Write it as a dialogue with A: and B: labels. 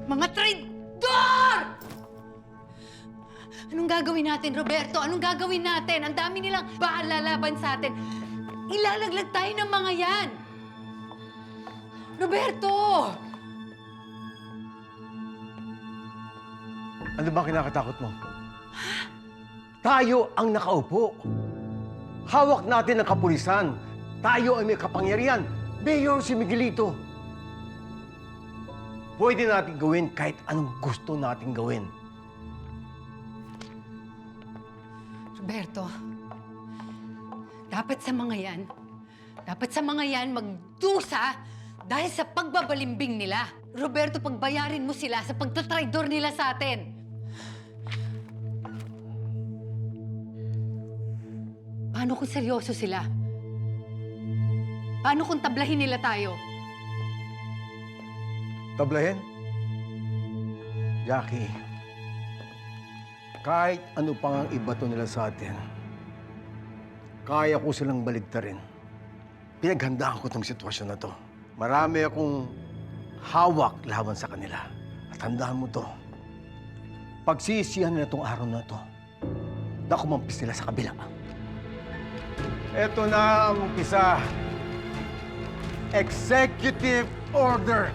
A: Mga traidor! Anong gagawin natin, Roberto? Anong gagawin natin? Ang dami nilang lalaban sa atin. Ilalaglag tayo ng mga yan. Roberto!
B: Ano ba kinakatakot mo? Tayo ang nakaupo. Hawak natin ang kapulisan. Tayo ay may kapangyarihan. Mayor si Miguelito. Pwede natin gawin kahit anong gusto natin gawin.
A: Roberto, dapat sa mga yan magdusa dahil sa pagbabalimbing nila. Roberto, pagbayarin mo sila sa pagtatraidor nila sa atin. Paano kung seryoso sila? Paano kung tablahin nila tayo?
B: Tablahin? Jackie, kahit ano pang ang ibato nila sa atin, kaya ko silang baligtarin. Pinaghandaan ko tong sitwasyon na to. Marami akong hawak laban sa kanila. At tandaan mo to, pagsisihan nila tong araw na to, na kumampis nila sa kabila. Ito na ang umpisa. Executive Order!